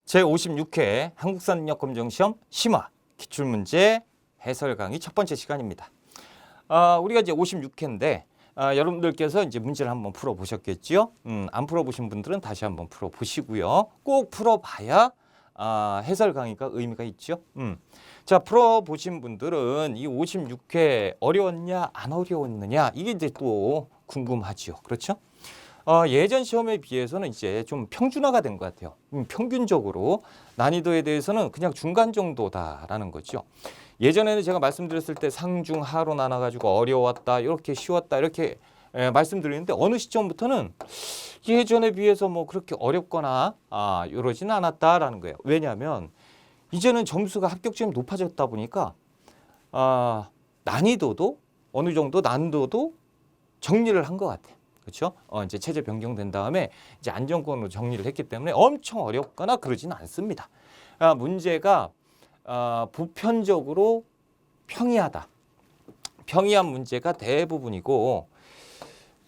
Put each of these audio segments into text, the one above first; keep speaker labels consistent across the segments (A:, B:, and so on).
A: 제56회 한국사능력검정시험 심화 기출문제 해설 강의 첫 번째 시간입니다. 우리가 이제 56회인데 여러분들께서 이제 문제를 한번 풀어보셨겠죠? 안 풀어보신 분들은 다시 한번 풀어보시고요. 꼭 풀어봐야 해설 강의가 의미가 있죠. 자, 풀어보신 분들은 이 56회 어려웠냐 안 어려웠느냐 이게 이제 또 궁금하죠. 그렇죠? 예전 시험에 비해서는 이제 좀 평준화가 된 것 같아요. 평균적으로 난이도에 대해서는 그냥 중간 정도다라는 거죠. 예전에는 제가 말씀드렸을 때 상중 하로 나눠가지고 어려웠다, 이렇게 쉬웠다, 이렇게 말씀드리는데 어느 시점부터는 예전에 비해서 뭐 그렇게 어렵거나 이러지는 않았다라는 거예요. 왜냐하면 이제는 점수가 합격점이 높아졌다 보니까 난이도도 어느 정도 난도도 정리를 한 것 같아요. 그렇죠? 이제 체제 변경된 다음에 이제 안정권으로 정리를 했기 때문에 엄청 어렵거나 그러지는 않습니다. 문제가 보편적으로 평이하다. 평이한 문제가 대부분이고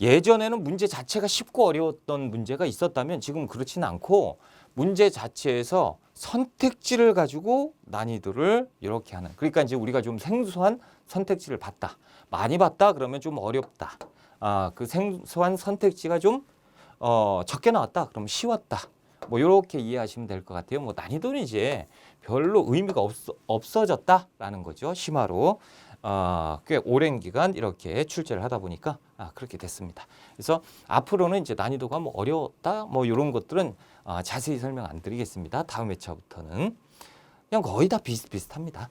A: 예전에는 문제 자체가 쉽고 어려웠던 문제가 있었다면 지금 그렇지는 않고 문제 자체에서 선택지를 가지고 난이도를 이렇게 하는. 그러니까 이제 우리가 좀 생소한 선택지를 봤다. 많이 봤다 그러면 좀 어렵다. 그 생소한 선택지가 좀 적게 나왔다. 그럼 쉬웠다. 뭐 이렇게 이해하시면 될 것 같아요. 뭐 난이도는 이제 별로 의미가 없어졌다라는 거죠. 심화로 꽤 오랜 기간 이렇게 출제를 하다 보니까 그렇게 됐습니다. 그래서 앞으로는 이제 난이도가 뭐 어려웠다 뭐 이런 것들은 자세히 설명 안 드리겠습니다. 다음 회차부터는 그냥 거의 다 비슷비슷합니다.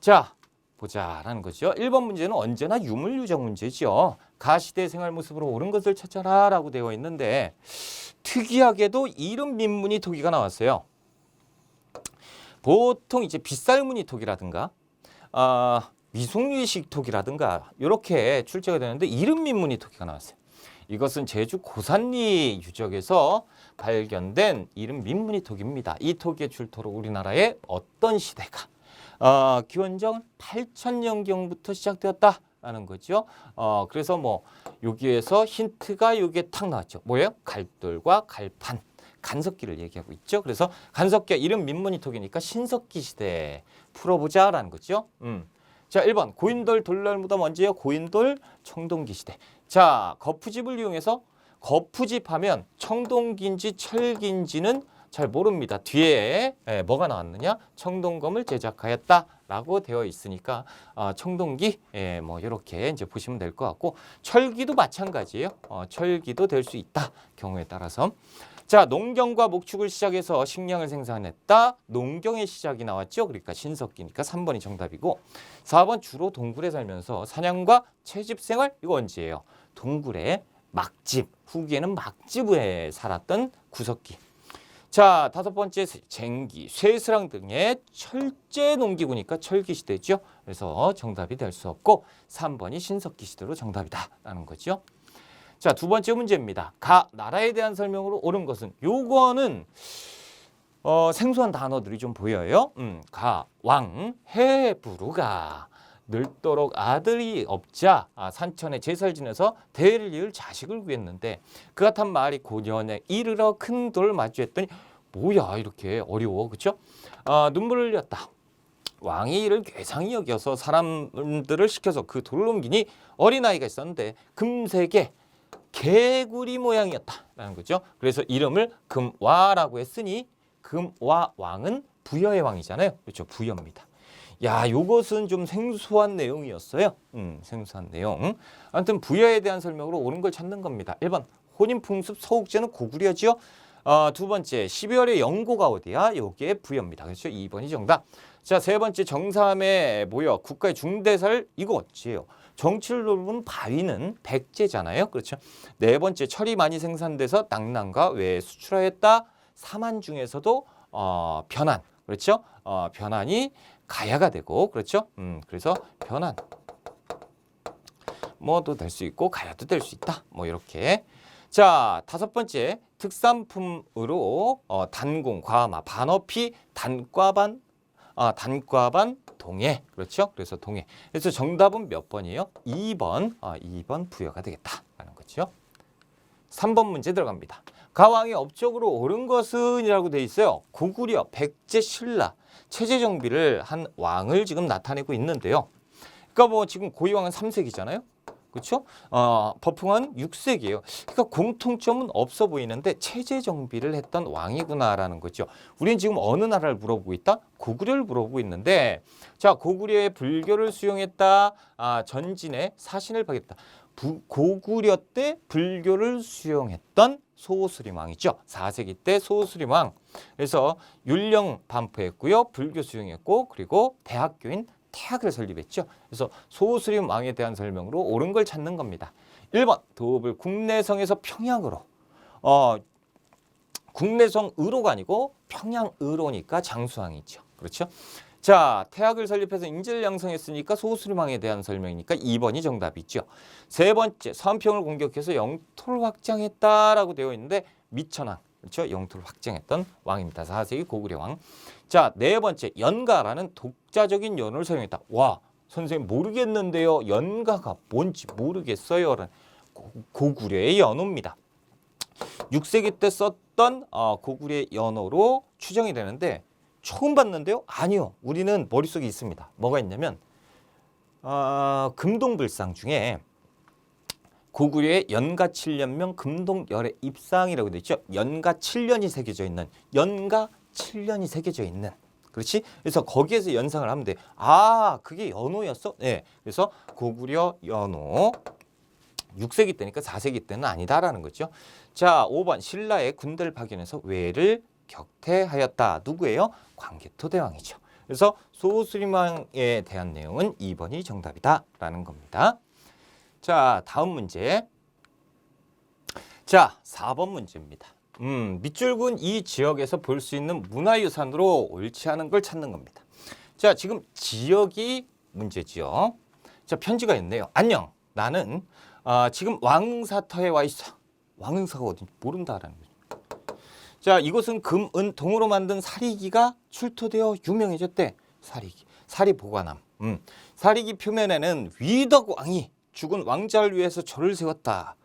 A: 자. 보자라는 거죠. 1번 문제는 언제나 유물유적 문제죠. 가시대 생활 모습으로 옳은 것을 찾아라 라고 되어 있는데 특이하게도 이름 민문이 토기가 나왔어요. 보통 이제 빗살무늬 토기라든가 미송유식 토기라든가 이렇게 출제가 되는데 이름 민문이 토기가 나왔어요. 이것은 제주 고산리 유적에서 발견된 이름 민문이 토기입니다. 이 토기의 출토로 우리나라의 어떤 시대가 기원전 8000년경부터 시작되었다라는 거죠. 그래서 뭐 여기에서 힌트가 여기에 탁 나왔죠. 뭐예요? 갈돌과 갈판, 간석기를 얘기하고 있죠. 그래서 간석기가 이름 민문이 토기니까 신석기 시대 풀어보자라는 거죠. 자, 1번 고인돌 돌날무덤 언제요? 고인돌 청동기 시대. 자, 거푸집을 이용해서 거푸집 하면 청동기인지 철기인지는 잘 모릅니다. 뒤에 뭐가 나왔느냐? 청동검을 제작하였다라고 되어 있으니까 청동기 뭐 이렇게 이제 보시면 될 것 같고 철기도 마찬가지예요. 철기도 될 수 있다. 경우에 따라서. 자, 농경과 목축을 시작해서 식량을 생산했다. 농경의 시작이 나왔죠. 그러니까 신석기니까 3번이 정답이고 4번 주로 동굴에 살면서 사냥과 채집 생활 이거 언제예요? 동굴에 막집, 후기에는 막집에 살았던 구석기. 자, 5번째 쟁기, 쇠스랑 등의 철제 농기구니까 철기 시대죠. 그래서 정답이 될 수 없고 3번이 신석기 시대로 정답이다라는 거죠. 자, 2번째 문제입니다. 가, 나라에 대한 설명으로 옳은 것은 요거는 생소한 단어들이 좀 보여요. 가, 왕, 해, 부르가 늙도록 아들이 없자 산천에 제사를 지내서 대를 이을 자식을 구했는데 그 같은 말이 고년에 이르러 큰 돌을 마주했더니 뭐야 이렇게 어려워 그렇죠? 눈물을 흘렸다. 왕이 이를 괴상히 여겨서 사람들을 시켜서 그 돌을 옮기니 어린아이가 있었는데 금색의 개구리 모양이었다라는 거죠. 그래서 이름을 금와라고 했으니 금와 왕은 부여의 왕이잖아요. 그렇죠? 부여입니다. 야, 요것은 좀 생소한 내용이었어요. 생소한 내용. 아무튼 부여에 대한 설명으로 옳은 걸 찾는 겁니다. 1번 혼인풍습 서욱제는 고구려지요. 2번째 12월의 영고가 어디야? 요게 부여입니다. 그렇죠? 2번이 정답. 자, 3번째 정삼의 뭐야? 국가의 중대사를 이거 어찌예요? 정치를 돌본 바위는 백제잖아요. 그렇죠? 4번째 철이 많이 생산돼서 낙랑과 외에 수출하였다. 삼한 중에서도 변한. 그렇죠? 변한이 가야가 되고 그렇죠? 그래서 변한 뭐도 될 수 있고 가야도 될 수 있다. 뭐 이렇게. 자, 5번째 특산품으로 단공, 과마, 반어피, 단과반, 단과반 동해. 그렇죠? 그래서 동해. 그래서 정답은 몇 번이에요? 2번. 2번 부여가 되겠다라는 거죠. 3번 문제 들어갑니다. 가왕이 업적으로 옳은 것은이라고 돼 있어요. 고구려, 백제, 신라 체제 정비를 한 왕을 지금 나타내고 있는데요. 그러니까 뭐 지금 고이왕은 3세기잖아요. 그렇죠? 버풍은 6세기예요. 그러니까 공통점은 없어 보이는데 체제 정비를 했던 왕이구나라는 거죠. 우리는 지금 어느 나라를 물어보고 있다? 고구려를 물어보고 있는데, 자, 고구려의 불교를 수용했다. 전진의 사신을 파겠다. 고구려 때 불교를 수용했던 소수림 왕이죠. 4세기 때 소수림 왕. 그래서 율령 반포했고요. 불교 수용했고, 그리고 대학교인 태학을 설립했죠. 그래서 소수림 왕에 대한 설명으로 옳은 걸 찾는 겁니다. 1번 도읍을 국내성에서 평양으로. 국내성으로가 아니고 평양으로니까 장수왕이죠. 그렇죠? 자, 태학을 설립해서 인재를 양성했으니까 소수림 왕에 대한 설명이니까 2번이 정답이죠. 세 번째, 서안평을 공격해서 영토를 확장했다라고 되어 있는데 미천왕. 그렇죠? 영토를 확장했던 왕입니다. 4세기 고구려 왕. 자, 네 번째, 연가라는 독자적인 연호를 사용했다. 와, 선생님 모르겠는데요. 연가가 뭔지 모르겠어요. 라는 고구려의 연호입니다. 6세기 때 썼던 고구려의 연호로 추정이 되는데 처음 봤는데요? 아니요. 우리는 머릿속에 있습니다. 뭐가 있냐면 금동불상 중에 고구려의 연가 7년명 금동열의 입상이라고 되어 있죠. 연가 7년이 새겨져 있는, 연가 7년이 새겨져 있는. 그렇지? 그래서 거기에서 연상을 하면 돼. 그게 연호였어? 네. 그래서 고구려 연호 6세기 때니까 4세기 때는 아니다라는 거죠. 자, 5번 신라의 군대를 파견해서 외를 격퇴하였다. 누구예요? 광개토대왕이죠. 그래서 소수림왕에 대한 내용은 2번이 정답이다라는 겁니다. 자, 다음 문제. 자, 4번 문제입니다. 밑줄근 이 지역에서 볼 수 있는 문화유산으로 옳지 않은 걸 찾는 겁니다. 자, 지금 지역이 문제지요. 자, 편지가 있네요. 안녕. 나는 지금 왕사터에 와 있어. 왕사가 어딘지 모른다라는 거죠. 자, 이곳은 금, 은, 동으로 만든 사리기가 출토되어 유명해졌대. 사리기, 사리보관함. 사리기 표면에는 위덕왕이 죽은 왕자를 위해서 절을 세웠다.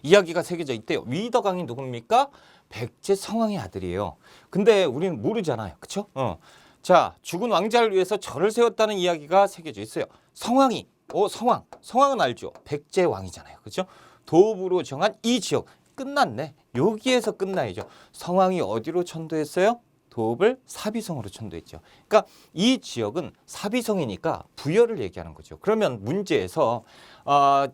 A: 이야기가 새겨져 있대요. 위덕왕이 누굽니까? 백제 성왕의 아들이에요. 근데 우리는 모르잖아요. 그렇죠? 자, 죽은 왕자를 위해서 절을 세웠다는 이야기가 새겨져 있어요. 성왕이, 성왕은 알죠? 백제 왕이잖아요. 그렇죠? 도읍으로 정한 이 지역. 끝났네. 여기에서 끝나야죠. 성왕이 어디로 천도했어요? 도읍을 사비성으로 천도했죠. 그러니까 이 지역은 사비성이니까 부여를 얘기하는 거죠. 그러면 문제에서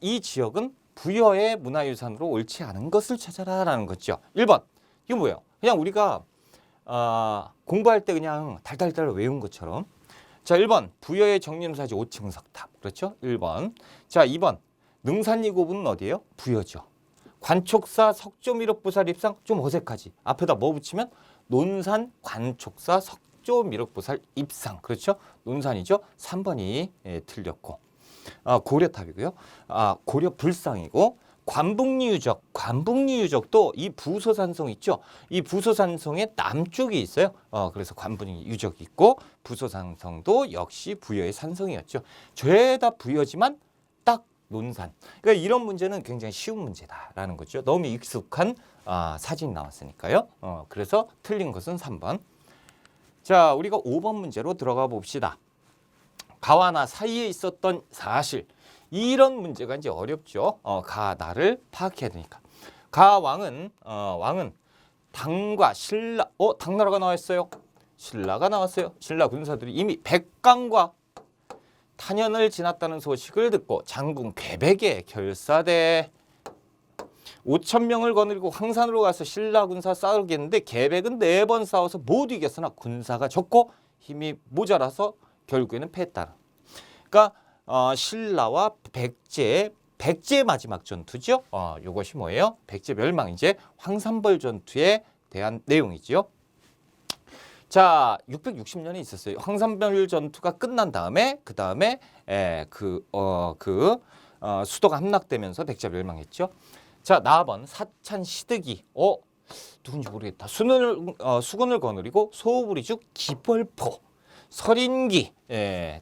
A: 이 지역은 부여의 문화유산으로 옳지 않은 것을 찾아라라는 거죠. 1번. 이거 뭐예요? 그냥 우리가 공부할 때 그냥 달달달 외운 것처럼. 자, 1번. 부여의 정림사지 5층 석탑. 그렇죠? 1번. 자, 2번. 능산이고분은 어디예요? 부여죠. 관촉사 석조미륵보살 입상 좀 어색하지. 앞에다 뭐 붙이면 논산 관촉사 석조미륵보살 입상. 그렇죠? 논산이죠. 3번이 틀렸고. 고려탑이고요. 고려 불상이고 관북리 유적. 관북리 유적도 이 부소산성 있죠. 이 부소산성의 남쪽에 있어요. 그래서 관북리 유적이 있고 부소산성도 역시 부여의 산성이었죠. 죄다 부여지만 딱 논산. 그러니까 이런 문제는 굉장히 쉬운 문제다라는 거죠. 너무 익숙한 사진이 나왔으니까요. 그래서 틀린 것은 3번. 자, 우리가 5번 문제로 들어가 봅시다. 가와 나 사이에 있었던 사실. 이런 문제가 이제 어렵죠. 가, 나를 파악해야 되니까. 가 왕은 당과 신라, 당나라가 나왔어요. 신라가 나왔어요. 신라 군사들이 이미 백강과 탄현을 지났다는 소식을 듣고 장군 괴백에 결사대 5,000명을 거느리고 황산으로 가서 신라 군사 싸우겠는데 괴백은 4번 싸워서 모두 이겼으나 군사가 적고 힘이 모자라서 결국에는 패했다. 그러니까 신라와 백제의 마지막 전투죠. 이것이 뭐예요? 백제 멸망, 이제 황산벌 전투에 대한 내용이지요. 자, 660년에 있었어요. 황산벌 전투가 끝난 다음에 그 다음에 수도가 함락되면서 백제 멸망했죠. 자, 나번 사찬 시드기. 누군지 모르겠다. 수군을 거느리고 소부리죽 기벌포. 설인기,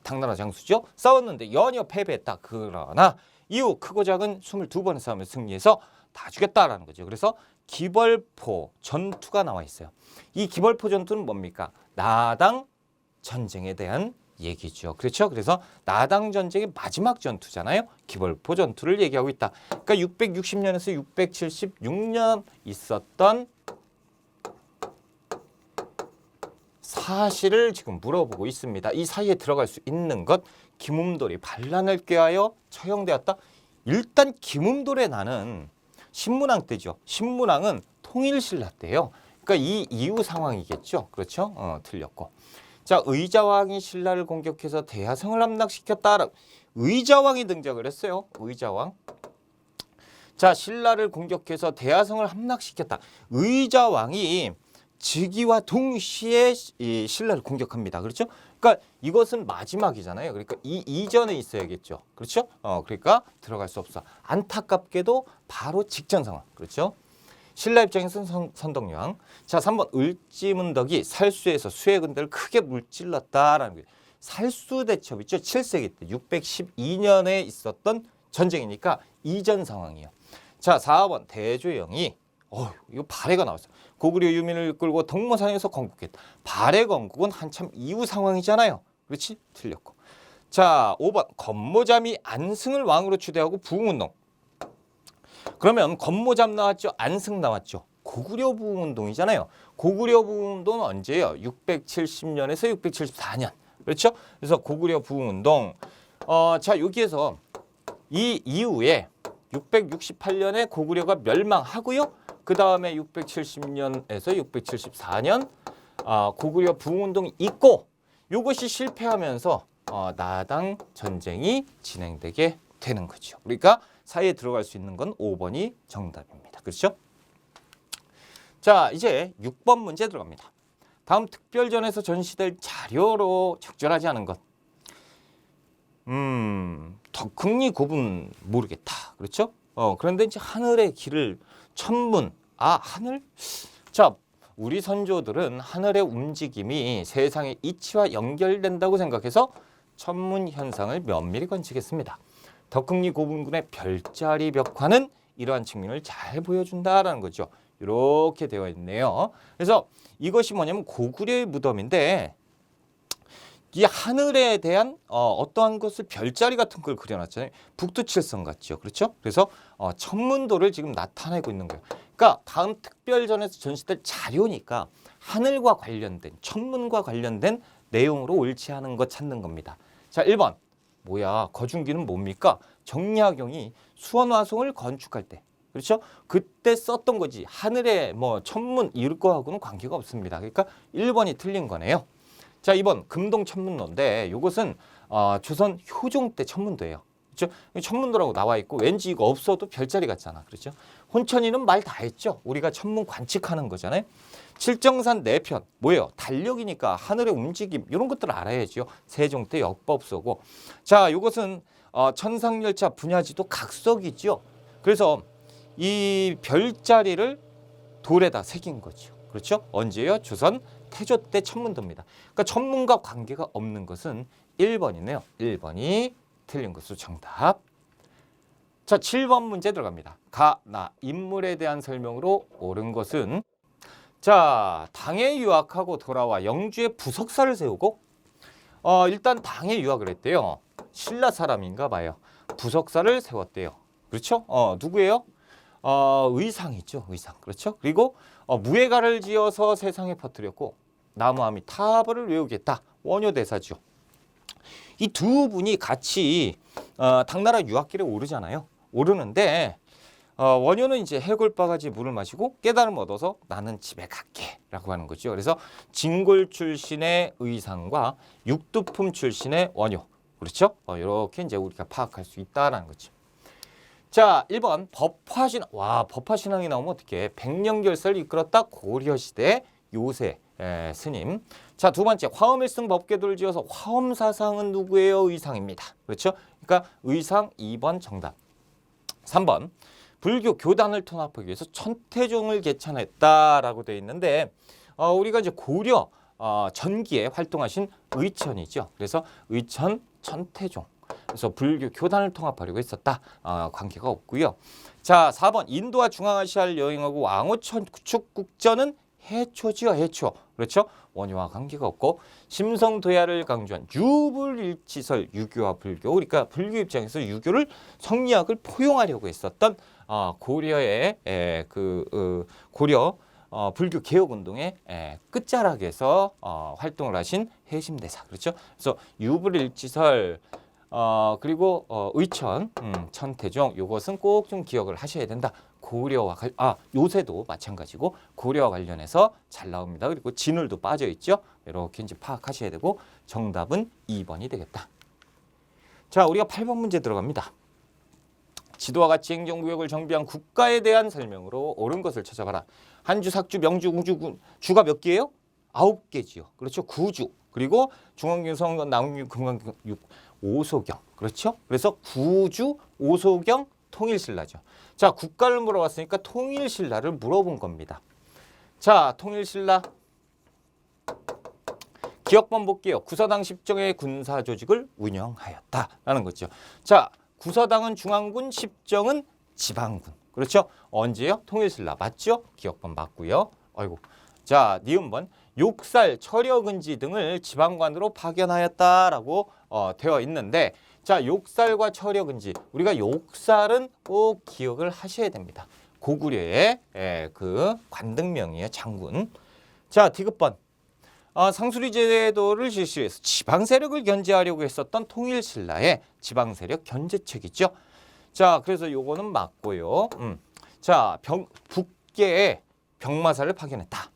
A: 당나라 장수죠. 싸웠는데 연이어 패배했다. 그러나 이후 크고 작은 22번의 싸움에 승리해서 다 죽였다라는 거죠. 그래서 기벌포 전투가 나와 있어요. 이 기벌포 전투는 뭡니까? 나당 전쟁에 대한 얘기죠. 그렇죠? 그래서 나당 전쟁의 마지막 전투잖아요. 기벌포 전투를 얘기하고 있다. 그러니까 660년에서 676년 있었던 사실을 지금 물어보고 있습니다. 이 사이에 들어갈 수 있는 것, 김움돌이 반란을 꾀하여 처형되었다. 일단 김움돌의 난은 신문왕 때죠. 신문왕은 통일신라 때예요. 그러니까 이 이후 상황이겠죠. 그렇죠? 틀렸고. 자, 의자왕이 신라를 공격해서 대하성을 함락시켰다. 의자왕이 등장을 했어요. 의자왕. 자, 신라를 공격해서 대하성을 함락시켰다. 의자왕이 즉위와 동시에 이 신라를 공격합니다. 그렇죠? 그러니까 이것은 마지막이잖아요. 그러니까 이 이전에 있어야겠죠. 그렇죠? 그러니까 들어갈 수 없어. 안타깝게도 바로 직전 상황. 그렇죠? 신라 입장에서는 선덕여왕. 자, 3번 을지문덕이 살수에서 수의 군대를 크게 물질렀다라는 거예요. 살수대첩 있죠. 7세기 때 612년에 있었던 전쟁이니까 이전 상황이에요. 자, 4번 대조영이 이거 발해가 나왔어요. 고구려 유민을 이끌고 동모산에서 건국했다. 발해 건국은 한참 이후 상황이잖아요. 그렇지? 틀렸고. 자, 5번 건모잠이 안승을 왕으로 추대하고 부흥운동. 그러면 건모잠 나왔죠? 안승 나왔죠? 고구려 부흥운동이잖아요. 고구려 부흥운동은 언제예요? 670년에서 674년. 그렇죠? 그래서 고구려 부흥운동. 자, 여기에서 이 이후에 668년에 고구려가 멸망하고요. 그 다음에 670년에서 674년 고구려 부흥운동이 있고 이것이 실패하면서 나당 전쟁이 진행되게 되는 거죠. 그러니까 사이에 들어갈 수 있는 건 5번이 정답입니다. 그렇죠? 자, 이제 6번 문제 들어갑니다. 다음 특별전에서 전시될 자료로 적절하지 않은 것. 덕흥리 고분 모르겠다. 그렇죠? 그런데 이제 하늘의 길을 천문. 하늘? 자, 우리 선조들은 하늘의 움직임이 세상의 이치와 연결된다고 생각해서 천문 현상을 면밀히 관측했습니다. 덕흥리 고분군의 별자리 벽화는 이러한 측면을 잘 보여준다라는 거죠. 이렇게 되어 있네요. 그래서 이것이 뭐냐면 고구려의 무덤인데 이 하늘에 대한 어떠한 것을 별자리 같은 걸 그려놨잖아요. 북두칠성 같죠. 그렇죠? 그래서 천문도를 지금 나타내고 있는 거예요. 그러니까 다음 특별전에서 전시될 자료니까 하늘과 관련된 천문과 관련된 내용으로 옳지 않은 것 찾는 겁니다. 자, 1번. 뭐야? 거중기는 뭡니까? 정약용이 수원화성을 건축할 때. 그렇죠? 그때 썼던 거지. 하늘에 뭐 천문 이럴 거하고는 관계가 없습니다. 그러니까 1번이 틀린 거네요. 자, 2번 금동천문도인데 이것은 조선 효종 때 천문도예요. 그렇죠? 천문도라고 나와 있고 왠지 이거 없어도 별자리 같잖아. 그렇죠? 혼천이는 말 다 했죠. 우리가 천문 관측하는 거잖아요. 칠정산 내편 뭐예요? 달력이니까 하늘의 움직임 이런 것들을 알아야죠. 세종 때 역법서고. 자, 이것은 천상열차 분야지도 각석이죠. 그래서 이 별자리를 돌에다 새긴 거죠. 그렇죠? 언제요? 조선 태조 때 천문도입니다. 그러니까 천문과 관계가 없는 것은 1번이네요. 1번이 틀린 것으로 정답. 자, 7번 문제 들어갑니다. 나 인물에 대한 설명으로 옳은 것은 자, 당에 유학하고 돌아와 영주에 부석사를 세우고 일단 당에 유학을 했대요. 신라 사람인가 봐요. 부석사를 세웠대요. 그렇죠? 누구예요? 의상이죠. 의상. 그렇죠? 그리고 무예가를 지어서 세상에 퍼뜨렸고 나무아미 타벌을 외우겠다. 원효대사죠. 이 두 분이 같이 당나라 유학길에 오르잖아요. 오르는데 원효는 이제 해골바가지 물을 마시고 깨달음 얻어서 나는 집에 갈게 라고 하는 거죠. 그래서 진골 출신의 의상과 육두품 출신의 원효. 그렇죠? 이렇게 이제 우리가 파악할 수 있다라는 거죠. 자, 1번 법화신앙. 법화신앙이 나오면 어떻게? 백년결사를 이끌었다. 고려시대 요새 스님. 자, 두 번째 화엄일승 법궤도를 지어서 화엄사상은 누구예요? 의상입니다. 그렇죠? 그러니까 의상 2번 정답. 3번 불교 교단을 통합하기 위해서 천태종을 개천했다라고 되어 있는데 우리가 이제 고려 전기에 활동하신 의천이죠. 그래서 의천 천태종. 그래서 불교 교단을 통합하려고 했었다. 관계가 없고요. 자, 4번 인도와 중앙아시아를 여행하고 왕호 축국전은 해초지요, 해초. 그렇죠? 원효와 관계가 없고 심성도야를 강조한 유불일치설 유교와 불교. 그러니까 불교 입장에서 유교를 성리학을 포용하려고 했었던 고려의 고려 불교 개혁 운동의 끝자락에서 활동을 하신 해심대사. 그렇죠? 그래서 유불일치설 그리고 의천, 천태종 요것은 꼭 좀 기억을 하셔야 된다. 고려와 요새도 마찬가지고 고려와 관련해서 잘 나옵니다. 그리고 진울도 빠져 있죠. 이렇게 이제 파악하셔야 되고 정답은 2번이 되겠다. 자, 우리가 8번 문제 들어갑니다. 지도와 같이 행정구역을 정비한 국가에 대한 설명으로 옳은 것을 찾아봐라. 한주, 삭주, 명주, 공주, 주가 몇 개예요? 9개지요. 그렇죠. 구주. 그리고 중앙경성, 남경, 금강경, 오소경. 그렇죠. 그래서 구주, 오소경, 통일신라죠. 자, 국가를 물어봤으니까 통일신라를 물어본 겁니다. 자, 통일신라. 기억번 볼게요. 구서당 10정의 군사조직을 운영하였다라는 거죠. 자, 구서당은 중앙군, 10정은 지방군. 그렇죠? 언제요? 통일신라 맞죠? 기억번 맞고요. 아이고. 자, 니은번 욕살, 처력은지 등을 지방관으로 파견하였다라고 되어 있는데, 자, 욕살과 처력은지, 우리가 욕살은 꼭 기억을 하셔야 됩니다. 고구려의 그 관등명이에요, 장군. 자, 디귿번 상수리 제도를 실시해서 지방 세력을 견제하려고 했었던 통일신라의 지방 세력 견제책이죠. 자, 그래서 요거는 맞고요. 자, 북계에 병마사를 파견했다.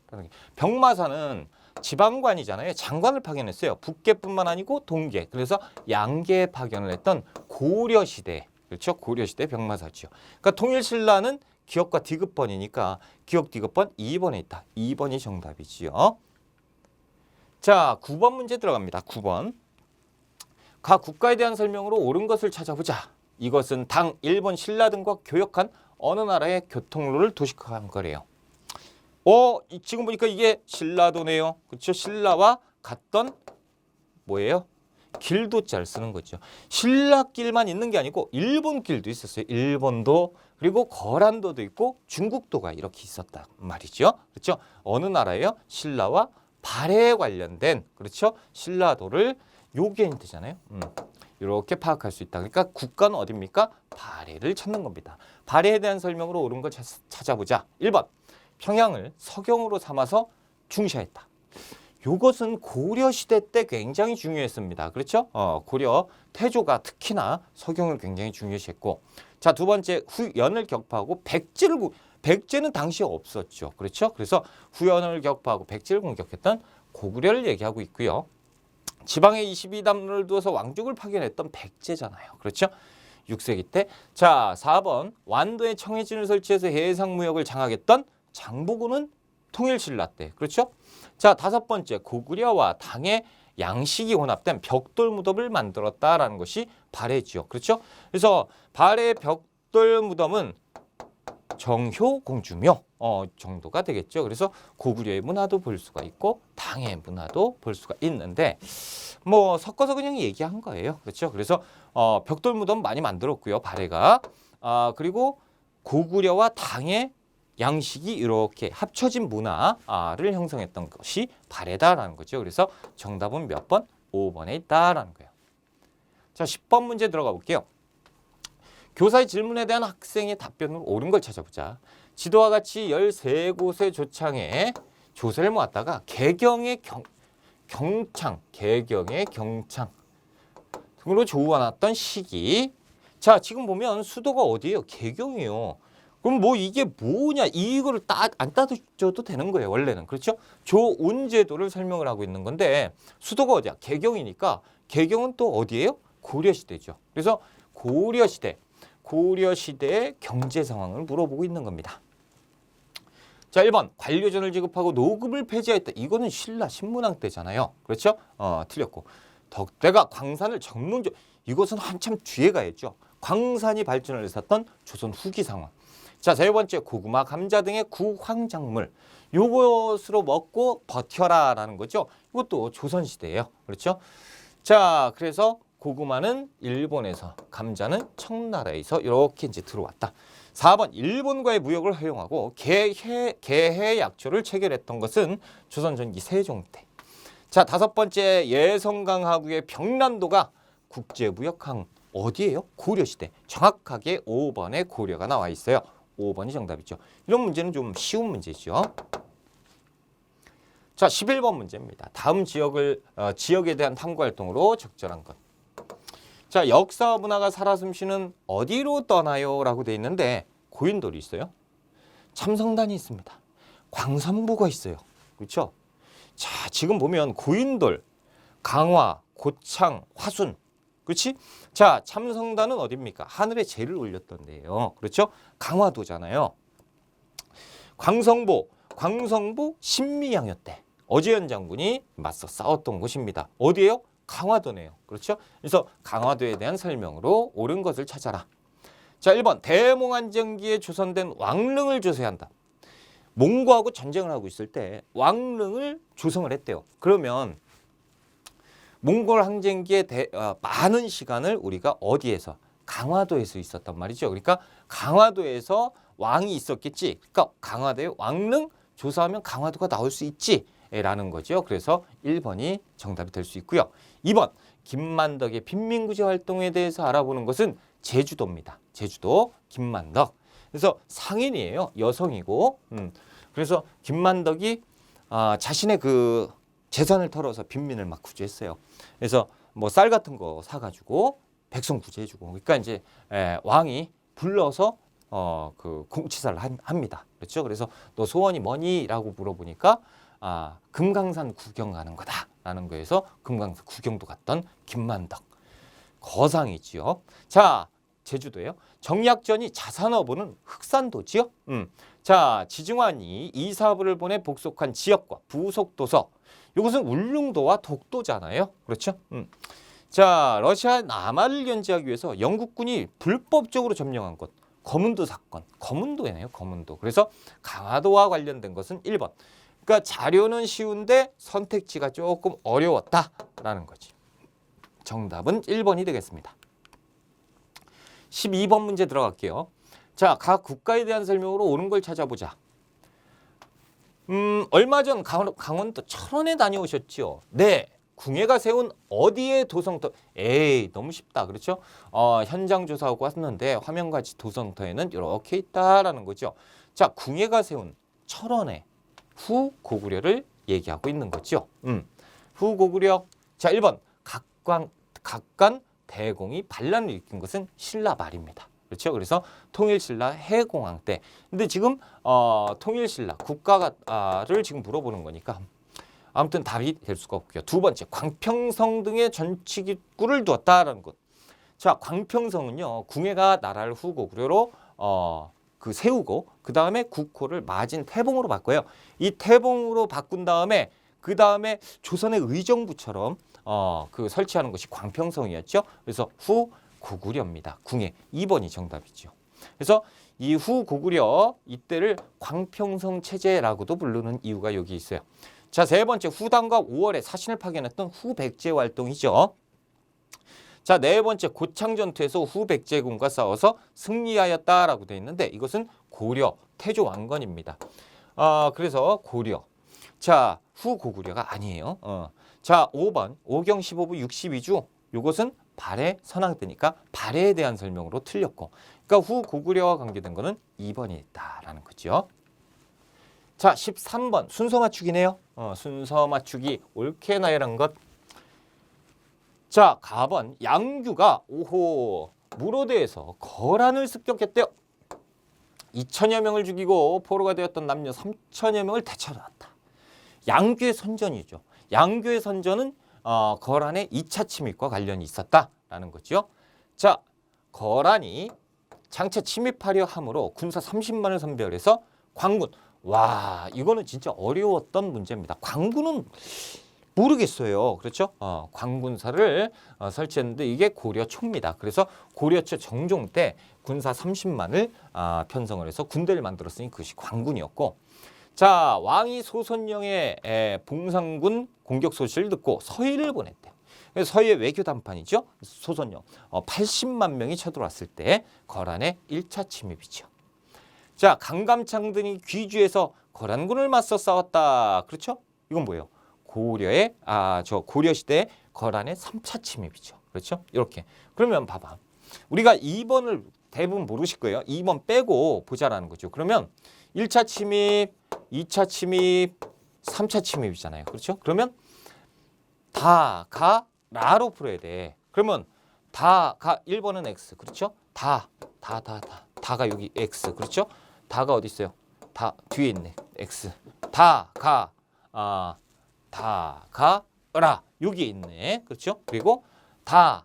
A: 병마사는 지방관이잖아요. 장관을 파견했어요. 북계뿐만 아니고 동계. 그래서 양계에 파견을 했던 고려시대. 그렇죠? 고려시대 병마사죠. 그러니까 통일신라는 기억과 디귿번이니까 기억 디귿번 2번에 있다. 2번이 정답이지요. 자, 9번 문제 들어갑니다. 9번. 각 국가에 대한 설명으로 옳은 것을 찾아보자. 이것은 당 일본 신라 등과 교역한 어느 나라의 교통로를 도식화한 거래요. 지금 보니까 이게 신라도네요. 그렇죠? 신라와 갔던 뭐예요? 길도 잘 쓰는 거죠. 신라길만 있는 게 아니고 일본길도 있었어요. 일본도 그리고 거란도도 있고 중국도가 이렇게 있었단 말이죠. 그렇죠? 어느 나라예요? 신라와 발해에 관련된 그렇죠? 신라도를 요게 힌트잖아요. 이렇게 파악할 수 있다. 그러니까 국가는 어디입니까? 발해를 찾는 겁니다. 발해에 대한 설명으로 옳은 걸 찾아보자. 1번. 평양을 서경으로 삼아서 중시했다. 이것은 고려시대 때 굉장히 중요했습니다. 그렇죠? 고려 태조가 특히나 서경을 굉장히 중요시했고, 자, 두 번째 후연을 격파하고 백제는 당시에 없었죠. 그렇죠? 그래서 후연을 격파하고 백제를 공격했던 고구려를 얘기하고 있고요. 지방에 22담론을 두어서 왕족을 파견했던 백제잖아요. 그렇죠? 6세기 때. 자, 4번 완도에 청해진을 설치해서 해상무역을 장악했던 장보고는 통일신라 때. 그렇죠? 자, 5번째 고구려와 당의 양식이 혼합된 벽돌 무덤을 만들었다라는 것이 발해지요. 그렇죠? 그래서 발해 벽돌 무덤은 정효공주묘 정도가 되겠죠. 그래서 고구려의 문화도 볼 수가 있고 당의 문화도 볼 수가 있는데 뭐 섞어서 그냥 얘기한 거예요. 그렇죠? 그래서 벽돌 무덤 많이 만들었고요. 발해가 그리고 고구려와 당의 양식이 이렇게 합쳐진 문화를 형성했던 것이 발해다라는 거죠. 그래서 정답은 몇 번? 5번에 있다라는 거예요. 자, 10번 문제 들어가 볼게요. 교사의 질문에 대한 학생의 답변으로 옳은 걸 찾아보자. 지도와 같이 13곳의 조창에 조세를 모았다가 개경의 등으로 조우어놨던 시기. 자, 지금 보면 수도가 어디예요? 개경이에요. 그럼 뭐 이게 뭐냐? 이거를 안 따져도 되는 거예요. 원래는. 그렇죠? 조운제도를 설명을 하고 있는 건데 수도가 어디야? 개경이니까 개경은 또 어디예요? 고려시대죠. 그래서 고려시대의 경제 상황을 물어보고 있는 겁니다. 자, 1번 관료전을 지급하고 노급을 폐지했다. 이거는 신라 신문왕 때잖아요. 그렇죠? 틀렸고. 덕대가 광산을 전문적 이것은 한참 뒤에 가야죠. 광산이 발전을 했었던 조선 후기 상황. 자, 세 번째 고구마, 감자 등의 구황작물. 요것으로 먹고 버텨라라는 거죠. 이것도 조선시대예요. 그렇죠? 자, 그래서 고구마는 일본에서, 감자는 청나라에서 이렇게 이제 들어왔다. 4번 일본과의 무역을 허용하고 개해 약조를 체결했던 것은 조선 전기 세종 때. 자, 5번째 예성강하구의 병란도가 국제무역항 어디예요? 고려시대. 정확하게 5번에 고려가 나와 있어요. 5번이 정답이죠. 이런 문제는 좀 쉬운 문제죠. 자, 11번 문제입니다. 다음 지역에 대한 탐구활동으로 적절한 것. 자, 역사와 문화가 살아 숨쉬는 어디로 떠나요? 라고 돼 있는데 고인돌이 있어요. 참성단이 있습니다. 광산부가 있어요. 그렇죠? 자, 지금 보면 고인돌, 강화, 고창, 화순. 그렇지? 자, 참성단은 어디입니까? 하늘에 제를 올렸던 데예요. 그렇죠? 강화도잖아요. 광성보 신미양요 때 어지연 장군이 맞서 싸웠던 곳입니다. 어디예요? 강화도네요. 그렇죠? 그래서 강화도에 대한 설명으로 옳은 것을 찾아라. 자, 1번 대몽안정기에 조선된 왕릉을 조사한다. 몽고하고 전쟁을 하고 있을 때 왕릉을 조성을 했대요. 그러면 몽골 항쟁기에 많은 시간을 우리가 어디에서? 강화도에서 있었단 말이죠. 그러니까 강화도에서 왕이 있었겠지. 그러니까 강화도에 왕릉 조사하면 강화도가 나올 수 있지. 라는 거죠. 그래서 1번이 정답이 될 수 있고요. 2번 김만덕의 빈민구제 활동에 대해서 알아보는 것은 제주도입니다. 제주도 김만덕. 그래서 상인이에요. 여성이고. 그래서 김만덕이 자신의 그 재산을 털어서 빈민을 막 구제했어요. 그래서 뭐 쌀 같은 거 사가지고 백성 구제해주고. 그러니까 이제 왕이 불러서 그 공치사를 합니다. 그렇죠? 그래서 너 소원이 뭐니?라고 물어보니까 금강산 구경 가는 거다라는 거에서 금강산 구경도 갔던 김만덕. 거상이지요. 자, 제주도예요. 정약전이 자산어부는 흑산도지요. 자, 지증환이 이사부를 보내 복속한 지역과 부속 도서. 이것은 울릉도와 독도잖아요. 그렇죠? 자, 러시아 남하를 견제하기 위해서 영국군이 불법적으로 점령한 곳. 거문도 사건. 거문도에네요. 거문도. 그래서 강화도와 관련된 것은 1번. 그러니까 자료는 쉬운데 선택지가 조금 어려웠다라는 거지. 정답은 1번이 되겠습니다. 12번 문제 들어갈게요. 자, 각 국가에 대한 설명으로 옳은 걸 찾아보자. 얼마 전 강원도 철원에 다녀오셨죠? 네. 궁예가 세운 어디에 도성터? 에이, 너무 쉽다. 그렇죠? 현장 조사하고 왔는데 화면같이 도성터에는 이렇게 있다라는 거죠. 자, 궁예가 세운 철원에 후고구려를 얘기하고 있는 거죠. 후고구려. 자, 1번 각관 대공이 반란을 일으킨 것은 신라 말입니다. 그렇죠? 그래서 통일신라 해공황 때. 근데 지금 통일신라 국가를 지금 물어보는 거니까 아무튼 답이 될 수가 없고요. 2번째, 광평성 등의 전치기구를 두었다라는 것. 자, 광평성은요, 궁예가 나라를 후고구려로 그 세우고 그 다음에 국호를 마진 태봉으로 바꿔요. 이 태봉으로 바꾼 다음에 그 다음에 조선의 의정부처럼 그 설치하는 것이 광평성이었죠. 그래서 후고구려입니다. 궁예 2번이 정답이죠. 그래서 이 후고구려 이때를 광평성 체제라고도 부르는 이유가 여기 있어요. 자, 3번째, 후당과 5월에 사신을 파견했던 후백제 활동이죠. 자, 4번째, 고창 전투에서 후백제군과 싸워서 승리하였다라고 되어 있는데 이것은 고려 태조 왕건입니다. 그래서 고려. 자, 후고구려가 아니에요. 자, 5번 오경 15부 62주. 이것은 발해 선왕 때니까 발해에 대한 설명으로 틀렸고, 그러니까 후고구려와 관계된 거는 2번이 있다라는 거죠. 자, 13번 순서 맞추기네요. 순서 맞추기 옳게 나열한 것. 자, 가번 양규가 무로대에서 거란을 습격했대요. 2천여 명을 죽이고 포로가 되었던 남녀 3천여 명을 되찾아왔다. 양규의 선전이죠. 양규의 선전은 거란의 2차 침입과 관련이 있었다라는 거죠. 자, 거란이 장차 침입하려 함으로 군사 30만을 선별해서 광군. 와, 이거는 진짜 어려웠던 문제입니다. 광군은 모르겠어요. 그렇죠? 광군사를 설치했는데 이게 고려 초입니다. 그래서 고려 초 정종 때 군사 30만을 편성을 해서 군대를 만들었으니 그것이 광군이었고, 자, 왕이 소선영의 봉상군 공격 소식을 듣고 서희를 보냈대요. 그래서 서희의 외교 단판이죠. 소선영 80만 명이 쳐들어왔을 때 거란의 1차 침입이죠. 자, 강감창 등이 귀주에서 거란군을 맞서 싸웠다. 그렇죠? 이건 뭐예요? 고려의 고려 시대 거란의 3차 침입이죠. 그렇죠? 이렇게. 그러면 봐봐. 우리가 2번을 대부분 모르실 거예요. 2번 빼고 보자라는 거죠. 그러면 1차 침입, 2차 침입, 3차 침입이잖아요. 그렇죠? 그러면 다가라로 풀어야 돼. 그러면 다가 1번은 X. 그렇죠? 다가 여기 X. 그렇죠? 다가 어디 있어요? 다 뒤에 있네. X. 다가라 여기에 있네. 그렇죠? 그리고 가라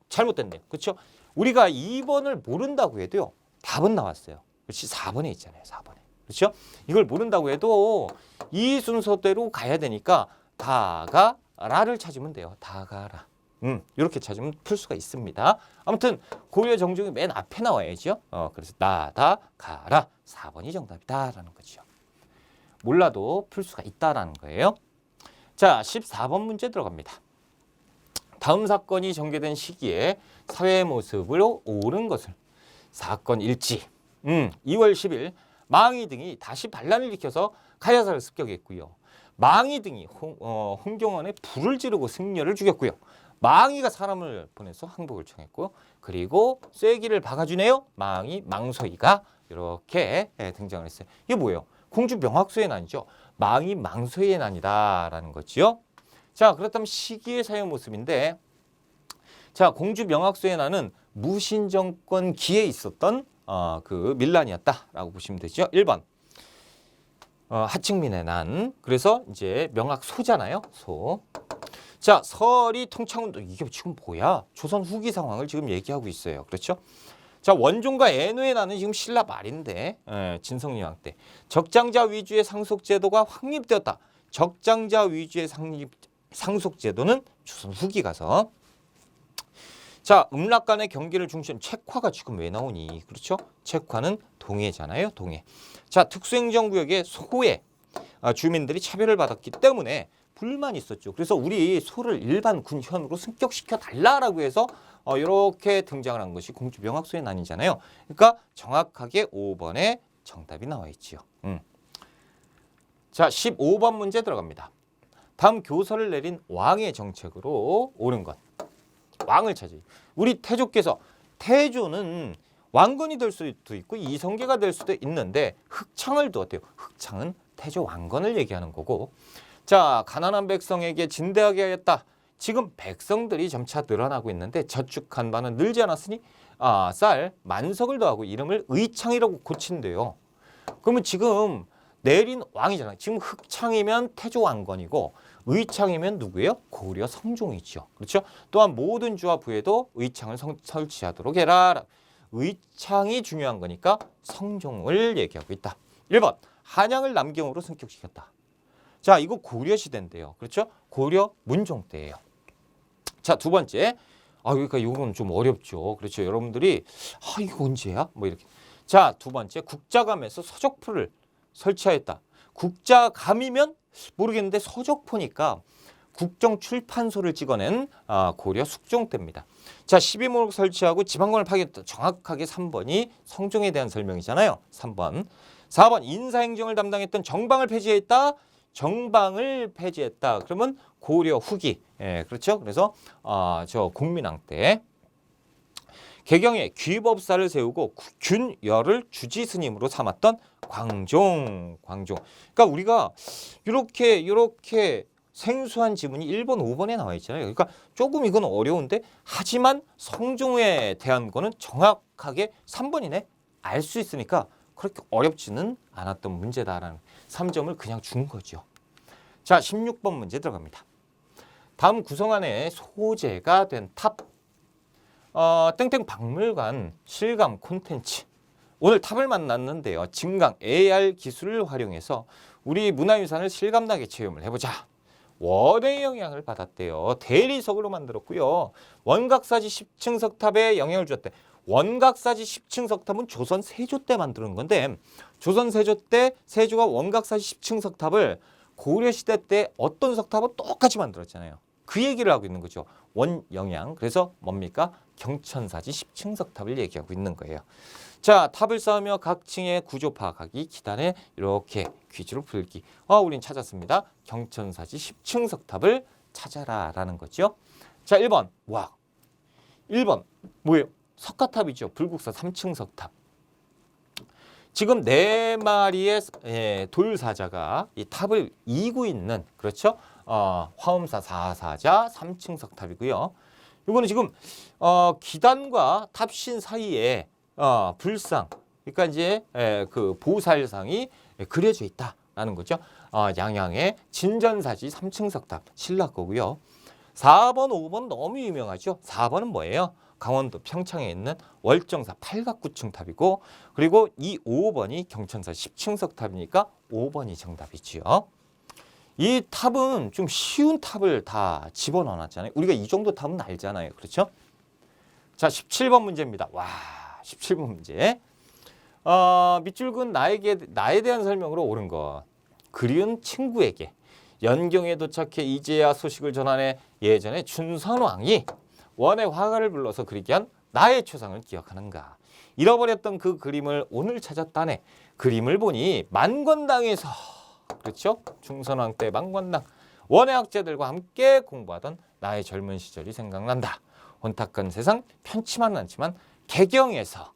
A: 잘못됐네요. 그렇죠? 우리가 2번을 모른다고 해도요. 답은 나왔어요. 그렇지? 4번에 있잖아요. 4번에. 그렇죠? 이걸 모른다고 해도 이 순서대로 가야 되니까 다가라를 찾으면 돼요. 다가라. 이렇게 찾으면 풀 수가 있습니다. 아무튼 고려 정종이 맨 앞에 나와야죠. 그래서 나다가라 4번이 정답이다라는 거죠. 몰라도 풀 수가 있다라는 거예요. 자, 14번 문제 들어갑니다. 다음 사건이 전개된 시기에 사회 모습으로 오른 것을 사건 일지 2월 10일 망이 등이 다시 반란을 일으켜서 가야사를 습격했고요. 망이 등이 홍경원에 불을 지르고 승려를 죽였고요. 망이가 사람을 보내서 항복을 청했고 그리고 쐐기를 박아주네요. 망이 망소이가 이렇게 등장을 했어요. 이게 뭐예요? 공주 명학소의 난이죠. 망이 망소의 난이다라는 거지요. 자, 그렇다면 시기의 사회 모습인데 자, 공주 명학소의 난은 무신 정권 기에 있었던 그 밀란이었다라고 보시면 되죠. 1번 하층민의 난. 그래서 이제 명학소잖아요. 소. 자, 설이 통창운동. 이게 지금 뭐야? 조선 후기 상황을 지금 얘기하고 있어요. 그렇죠? 자, 원종과 애노의 난은 지금 신라 말인데 진성리왕 때 적장자 위주의 상속제도가 확립되었다. 적장자 위주의 상속제도는 조선 후기 가서 자, 음락 간의 경계를 중심 책화가 지금 왜 나오니? 그렇죠? 책화는 동해잖아요. 동해. 자, 특수행정구역의 소에 주민들이 차별을 받았기 때문에 불만이 있었죠. 그래서 우리 소를 일반 군현으로 승격시켜 달라라고 해서 이렇게 등장을 한 것이 공주 명학소의 난이잖아요. 그러니까 정확하게 5번에 정답이 나와 있지요. 자, 15번 문제 들어갑니다. 다음 교서를 내린 왕의 정책으로 옳은 것. 왕을 찾으. 우리 태조께서 태조는 왕건이 될 수도 있고 이성계가 될 수도 있는데 흑창을 두었대요. 흑창은 태조 왕건을 얘기하는 거고. 자, 가난한 백성에게 진대하게 하였다. 지금 백성들이 점차 늘어나고 있는데 저축한 바는 늘지 않았으니 쌀 만석을 더하고 이름을 의창이라고 고친대요. 그러면 지금 내린 왕이잖아요. 지금 흑창이면 태조 왕건이고 의창이면 누구예요? 고려 성종이죠. 그렇죠? 또한 모든 주와 부에도 의창을 설치하도록 해라. 의창이 중요한 거니까 성종을 얘기하고 있다. 1번 한양을 남경으로 승격시켰다. 자, 이거 고려 시대인데요. 그렇죠? 고려 문종 때예요. 자, 두 번째. 그러니까 이건 좀 어렵죠. 그렇죠? 여러분들이 이거 언제야? 뭐 이렇게. 자, 두 번째. 국자감에서 서적포를 설치하였다. 국자감이면 모르겠는데 서적포니까 국정출판소를 찍어낸 고려 숙종 때입니다. 자, 12목을 설치하고 지방관을 파괴했다. 정확하게 3번이 성종에 대한 설명이잖아요. 3번. 4번 인사행정을 담당했던 정방을 폐지했다. 정방을 폐지했다. 그러면 고려 후기. 그렇죠? 그래서 저 공민왕 때 개경에 귀법사를 세우고 균열을 주지 스님으로 삼았던 광종. 그러니까 우리가 이렇게 생소한 지문이 1번, 5번에 나와 있잖아요. 그러니까 조금 이건 어려운데 하지만 성종에 대한 거는 정확하게 3번이네. 알 수 있으니까 그렇게 어렵지는 않았던 문제다라는 3점을 그냥 준 거죠. 자, 16번 문제 들어갑니다. 다음 구성안에 소재가 된 탑. 땡땡 박물관 실감 콘텐츠. 오늘 탑을 만났는데요. 증강 AR 기술을 활용해서 우리 문화유산을 실감나게 체험을 해보자. 원의 영향을 받았대요. 대리석으로 만들었고요. 원각사지 10층 석탑에 영향을 주었대. 원각사지 10층 석탑은 조선 세조 때 만드는 건데 조선 세조 때 세조가 원각사지 10층 석탑을 고려시대 때 어떤 석탑은 똑같이 만들었잖아요. 그 얘기를 하고 있는 거죠. 원영양. 그래서 뭡니까? 경천사지 10층 석탑을 얘기하고 있는 거예요. 자, 탑을 쌓으며 각 층의 구조 파악하기, 기단에 이렇게 퀴즈로 풀기. 우린 찾았습니다. 경천사지 10층 석탑을 찾아라 라는 거죠. 자, 1번. 와. 1번. 뭐예요? 석가탑이죠. 불국사 3층 석탑. 지금 4마리의 돌사자가 이 탑을 이고 있는, 그렇죠? 화엄사 4사자 3층 석탑이고요. 이거는 지금 기단과 탑신 사이에 불상, 그러니까 이제 그 보살상이 그려져 있다라는 거죠. 양양의 진전사지 3층 석탑 신라 거고요. 4번, 5번 너무 유명하죠. 4번은 뭐예요? 강원도 평창에 있는 월정사 팔각구층 탑이고, 그리고 이 5번이 경천사 10층 석탑이니까 5번이 정답이지요. 이 탑은 좀 쉬운 탑을 다 집어넣어놨잖아요. 우리가 이 정도 탑은 알잖아요. 그렇죠? 자, 17번 문제입니다. 와, 17번 문제. 밑줄 긋은 나에 대한 설명으로 옳은 것. 그리운 친구에게 연경에 도착해 이제야 소식을 전하네. 예전에 춘선왕이 원의 화가를 불러서 그리게 한 나의 초상을 기억하는가. 잃어버렸던 그 그림을 오늘 찾았다네. 그림을 보니 만권당에서, 그렇죠? 충선왕 때 만권당 원의 학자들과 함께 공부하던 나의 젊은 시절이 생각난다. 혼탁한 세상 편치만 않지만 개경에서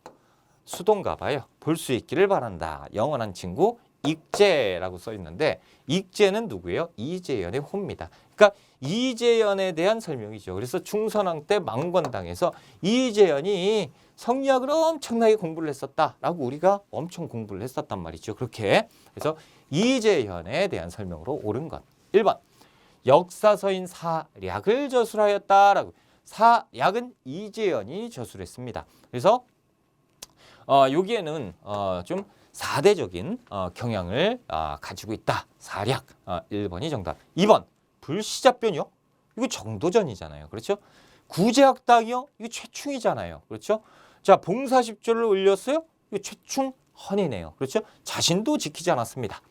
A: 수동가 봐요. 볼 수 있기를 바란다. 영원한 친구 익재라고 써 있는데, 익재는 누구예요? 이재연의 호입니다. 그러니까 이재연에 대한 설명이죠. 그래서 충선왕 때 만권당에서 이재연이 성리학을 엄청나게 공부를 했었다라고 우리가 엄청 공부를 했었단 말이죠. 그렇게. 그래서 이재연에 대한 설명으로 옳은 것. 1번. 역사서인 사략을 저술하였다라고. 사략은 이재연이 저술했습니다. 그래서 여기에는 좀 4대적인 경향을 가지고 있다. 사략. 1번이 정답. 2번. 불시잡변이요? 이거 정도전이잖아요. 그렇죠? 구제학당이요? 이거 최충이잖아요. 그렇죠? 자, 봉사십조를 올렸어요? 이거 최충헌이네요. 그렇죠? 자신도 지키지 않았습니다.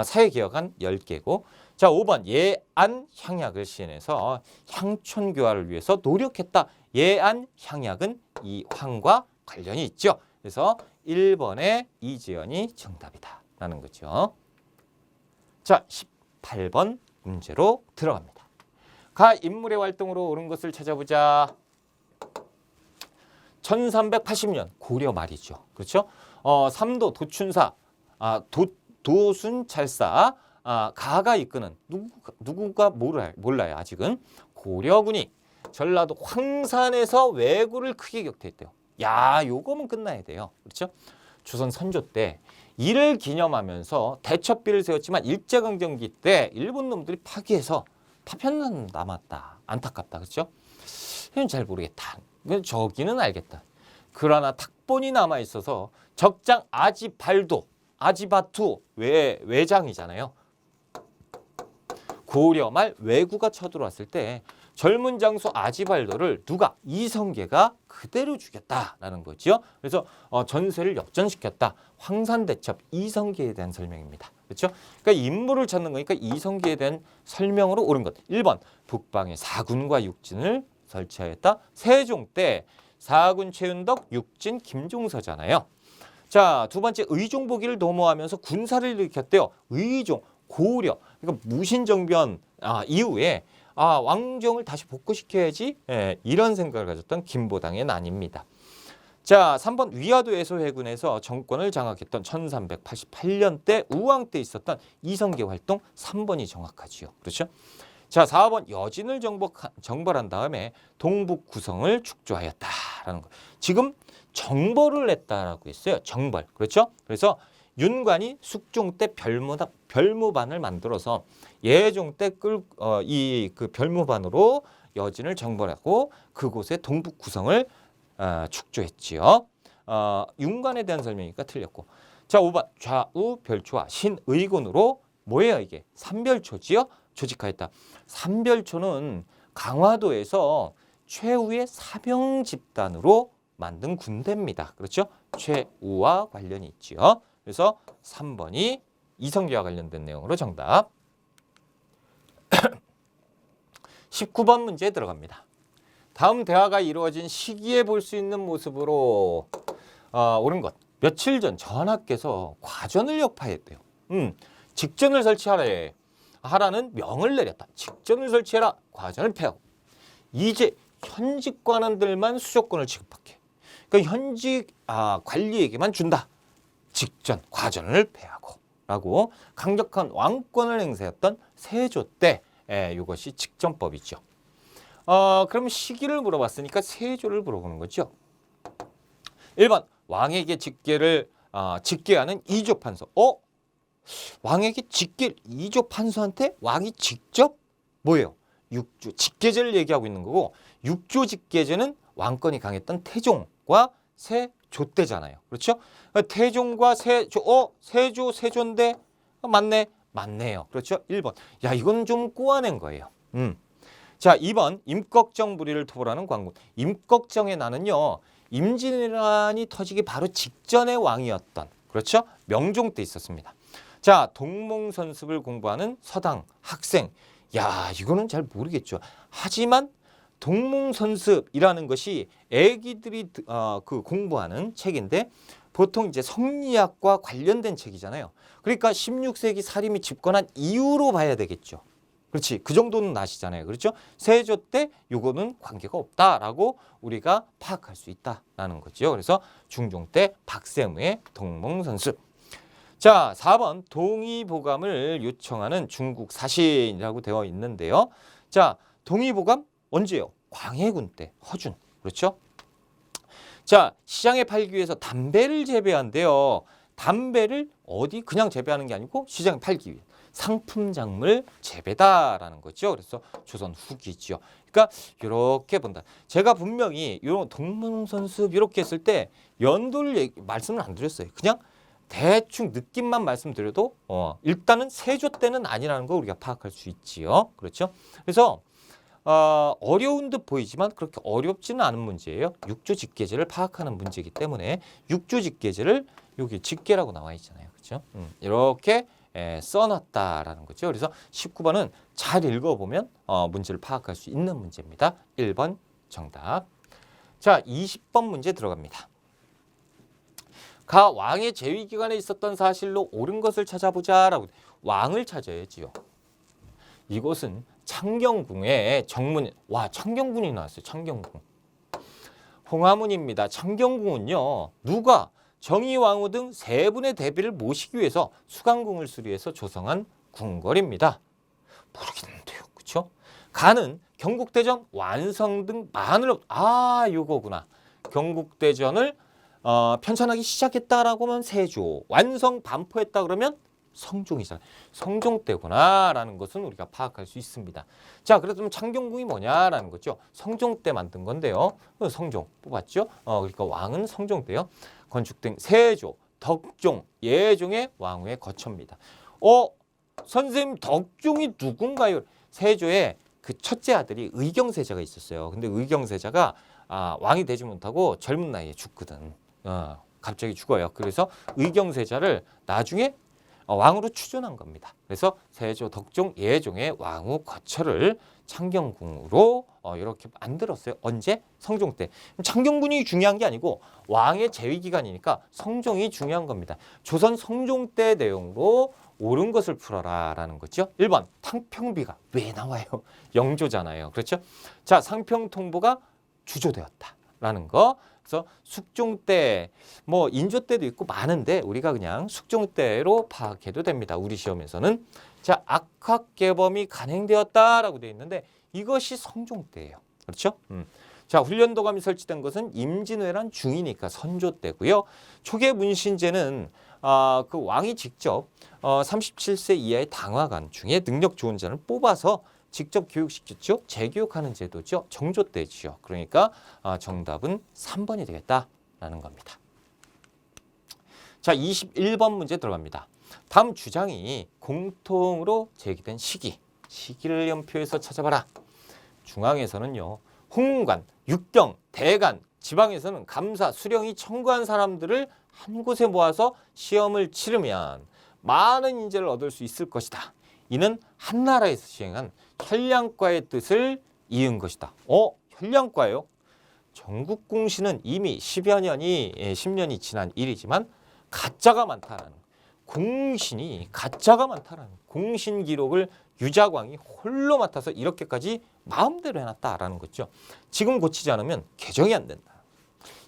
A: 사회개혁안 10개고. 자, 5번. 예안향약을 시행해서 향촌교화를 위해서 노력했다. 예안향약은 이 황과 관련이 있죠. 그래서 1번의 이재연이 정답이다 라는 거죠. 자, 18번 문제로 들어갑니다. 가 인물의 활동으로 옳은 것을 찾아보자. 1380년 고려 말이죠. 그렇죠? 삼도 도춘사, 도순찰사, 가가 이끄는 누구가 몰라요. 아직은 고려군이 전라도 황산에서 왜구를 크게 격퇴했대요. 야, 요거면 끝나야 돼요. 그렇죠? 조선 선조 때 이를 기념하면서 대첩비를 세웠지만 일제강점기 때 일본 놈들이 파기해서 파편은 남았다. 안타깝다. 그렇죠? 이건 잘 모르겠다. 저기는 알겠다. 그러나 탁본이 남아있어서 적장 아지바투 외장이잖아요. 고려 말 왜구가 쳐들어왔을 때 젊은 장수 아지발도를 누가? 이성계가 그대로 죽였다라는 거죠. 그래서 전세를 역전시켰다. 황산대첩 이성계에 대한 설명입니다. 그렇죠? 그러니까 인물을 찾는 거니까 이성계에 대한 설명으로 옳은 것. 1번 북방에 사군과 육진을 설치하였다. 세종 때 사군 최윤덕, 육진 김종서잖아요. 자, 두 번째 의종보기를 도모하면서 군사를 일으켰대요. 의종, 고려. 그러니까 무신정변 이후에 왕정을 다시 복구시켜야지, 이런 생각을 가졌던 김보당의 난입니다. 자, 3번 위화도 해소 해군에서 정권을 장악했던 1388년 때 우왕 때 있었던 이성계 활동 3번이 정확하지요. 그렇죠? 자, 4번 여진을 정벌한 다음에 동북 구성을 축조하였다라는 거. 지금 정벌을 했다라고 했어요. 정벌. 그렇죠? 그래서 윤관이 숙종 때 별무반을 만들어서 예종 때 그 별무반으로 여진을 정벌하고 그곳에 동북 구성을 축조했지요. 윤관에 대한 설명이니까 틀렸고. 자, 5번 좌우 별초와 신의군으로 뭐예요 이게? 삼별초지요? 조직하였다. 삼별초는 강화도에서 최후의 사병 집단으로 만든 군대입니다. 그렇죠? 최우와 관련이 있지요. 그래서 3번이 이성계와 관련된 내용으로 정답. 19번 문제에 들어갑니다. 다음 대화가 이루어진 시기에 볼 수 있는 모습으로 옳은 것. 며칠 전 전하께서 과전을 여파했대요. 직전을 설치하라는 명을 내렸다. 직전을 설치해라. 과전을 폐하고. 이제 현직 관원들만 수조권을 지급할게. 그러니까 현직 관리에게만 준다. 직전 과전을 폐하고 라고 강력한 왕권을 행사했던 세조 때 이것이 직전법이죠. 그럼 시기를 물어봤으니까 세조를 물어보는 거죠. 1번 왕에게 직계하는 이조판서. 왕에게 이조 판서한테 왕이 직접 뭐예요? 육조 직계제를 얘기하고 있는 거고, 육조 직계제는 왕권이 강했던 태종과 세조 때잖아요. 그렇죠? 태종과 세조, 세조인데 맞네요. 그렇죠? 1번. 야, 이건 좀 꼬아낸 거예요. 자, 2번 임꺽정 무리를 토벌하는 광군. 임꺽정의 나는요, 임진왜란이 터지기 바로 직전의 왕이었던, 그렇죠? 명종 때 있었습니다. 자, 동몽선습을 공부하는 서당 학생. 야, 이거는 잘 모르겠죠. 하지만 동몽선습이라는 것이 애기들이 공부하는 책인데 보통 이제 성리학과 관련된 책이잖아요. 그러니까 16세기 사림이 집권한 이후로 봐야 되겠죠. 그렇지. 그 정도는 아시잖아요. 그렇죠? 세조 때 요거는 관계가 없다라고 우리가 파악할 수 있다라는 거죠. 그래서 중종 때 박세무의 동몽선습. 자, 4번 동의보감을 요청하는 중국 사신이라고 되어 있는데요. 자, 동의보감 언제요? 광해군 때 허준. 그렇죠? 자, 시장에 팔기 위해서 담배를 재배한대요. 담배를 어디 그냥 재배하는 게 아니고 시장에 팔기 위해 상품작물 재배다라는 거죠. 그래서 조선 후기죠. 그러니까 이렇게 본다. 제가 분명히 이런 동몽선습 이렇게 했을 때 연도를 말씀을 안 드렸어요. 그냥 대충 느낌만 말씀드려도 일단은 세조 때는 아니라는 거 우리가 파악할 수 있지요. 그렇죠? 그래서 어려운 듯 보이지만 그렇게 어렵지는 않은 문제예요. 육조 직계제를 파악하는 문제이기 때문에 육조 직계제를 여기 직계라고 나와 있잖아요. 그렇죠? 이렇게 써놨다라는 거죠. 그래서 19번은 잘 읽어보면 문제를 파악할 수 있는 문제입니다. 1번 정답. 자, 20번 문제 들어갑니다. 가 왕의 재위 기간에 있었던 사실로 옳은 것을 찾아보자라고. 왕을 찾아야지요. 이것은 창경궁의 정문. 와, 창경궁이 나왔어요. 창경궁. 홍화문입니다. 창경궁은요, 누가 정의왕후 등 세 분의 대비를 모시기 위해서 수강궁을 수리해서 조성한 궁궐입니다. 모르겠는데요. 그렇죠? 가는 경국대전 완성 등 많은 요거구나. 경국대전을 편찬하기 시작했다라고 하면 세조, 완성 반포했다 그러면 성종이잖아요. 성종 때구나라는 것은 우리가 파악할 수 있습니다. 자, 그래서 창경궁이 뭐냐라는 거죠. 성종 때 만든 건데요. 성종 뽑았죠. 그러니까 왕은 성종 때요. 건축된 세조, 덕종, 예종의 왕후의 거처입니다. 선생님 덕종이 누군가요? 세조의 그 첫째 아들이 의경세자가 있었어요. 근데 의경세자가 왕이 되지 못하고 젊은 나이에 죽거든. 갑자기 죽어요. 그래서 의경세자를 나중에 왕으로 추존한 겁니다. 그래서 세조, 덕종, 예종의 왕후 거처를 창경궁으로 이렇게 만들었어요. 언제? 성종 때. 창경궁이 중요한 게 아니고 왕의 재위 기간이니까 성종이 중요한 겁니다. 조선 성종 때 내용으로 옳은 것을 풀어라라는 거죠. 1번 탕평비가 왜 나와요? 영조잖아요. 그렇죠? 자, 상평통보가 주조되었다라는 거. 그래서 숙종 때, 인조 때도 있고 많은데 우리가 그냥 숙종 때로 파악해도 됩니다. 우리 시험에서는. 자, 악학개범이 간행되었다라고 되어 있는데 이것이 성종 때예요. 그렇죠? 자, 훈련도감이 설치된 것은 임진왜란 중이니까 선조 때고요. 초계 문신제는 그 왕이 직접 37세 이하의 당화관 중에 능력 좋은 자를 뽑아서 직접 교육시켰죠. 재교육하는 제도죠. 정조 때죠. 그러니까 정답은 3번이 되겠다라는 겁니다. 자, 21번 문제 들어갑니다. 다음 주장이 공통으로 제기된 시기를 연표해서 찾아봐라. 중앙에서는요, 홍관, 육경, 대간, 지방에서는 감사, 수령이 청구한 사람들을 한 곳에 모아서 시험을 치르면 많은 인재를 얻을 수 있을 것이다. 이는 한나라에서 시행한 현량과의 뜻을 이은 것이다. 현량과요? 전국공시는 이미 10년이 지난 일이지만 가짜가 많다라는, 공신이 가짜가 많다라는, 공신 기록을 유자광이 홀로 맡아서 이렇게까지 마음대로 해놨다라는 거죠. 지금 고치지 않으면 개정이 안 된다.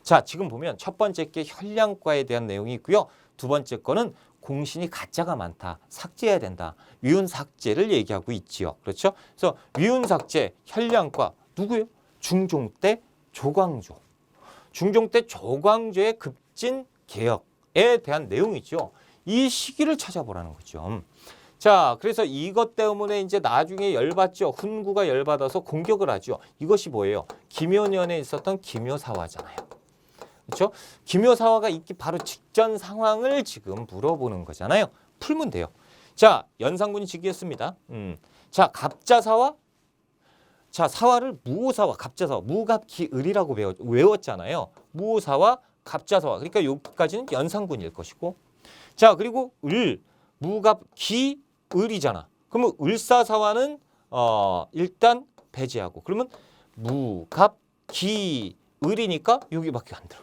A: 자, 지금 보면 첫 번째 게 현량과에 대한 내용이 있고요. 두 번째 거는 공신이 가짜가 많다, 삭제해야 된다, 위훈 삭제를 얘기하고 있지요. 그렇죠? 그래서 위훈 삭제, 현량과 누구요? 중종 때 조광조. 중종 때 조광조의 급진 개혁에 대한 내용이죠. 이 시기를 찾아보라는 거죠. 자, 그래서 이것 때문에 이제 나중에 열받죠. 훈구가 열받아서 공격을 하죠. 이것이 뭐예요? 기묘년에 있었던 기묘사화잖아요. 그렇죠? 기묘사화가 있기 바로 직전 상황을 지금 물어보는 거잖아요. 풀면 돼요. 자, 연산군이 즉위했습니다. 자, 갑자사화. 자, 사화를 무오사화, 갑자사화, 무갑기을이라고 외웠잖아요. 무오사화, 갑자사화. 그러니까 여기까지는 연산군일 것이고. 자, 그리고 무갑기을이잖아. 그러면 을사사화는 일단 배제하고. 그러면 무갑기을이니까 여기밖에 안 들어.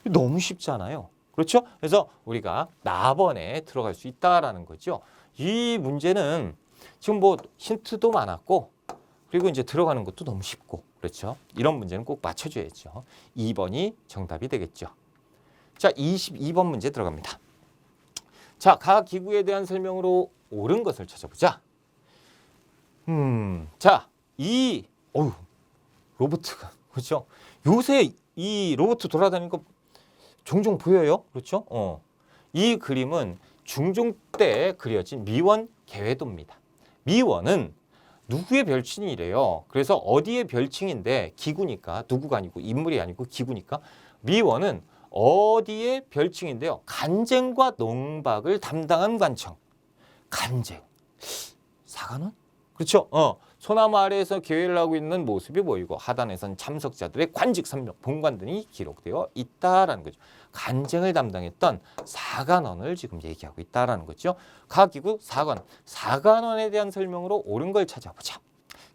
A: 너무 쉽잖아요. 그렇죠? 그래서 우리가 나번에 들어갈 수 있다라는 거죠. 이 문제는 지금 뭐 힌트도 많았고, 그리고 이제 들어가는 것도 너무 쉽고, 그렇죠? 이런 문제는 꼭 맞춰줘야죠. 2번이 정답이 되겠죠. 자, 22번 문제 들어갑니다. 자, 각 기구에 대한 설명으로 옳은 것을 찾아보자. 자, 로봇가, 그렇죠? 요새 이 로봇 돌아다니는 거 종종 보여요. 그렇죠? 이 그림은 중종 때 그려진 미원 개회도입니다. 미원은 누구의 별칭이래요. 그래서 어디의 별칭인데 기구니까, 누구가 아니고 인물이 아니고 기구니까 미원은 어디의 별칭인데요. 간쟁과 농박을 담당한 관청. 간쟁. 사관원? 그렇죠? 소나무 아래에서 계회를 하고 있는 모습이 보이고 하단에선 참석자들의 관직 선명, 본관 등이 기록되어 있다라는 거죠. 간쟁을 담당했던 사관원을 지금 얘기하고 있다라는 거죠. 각 기구 사관원에 대한 설명으로 옳은 걸 찾아보자.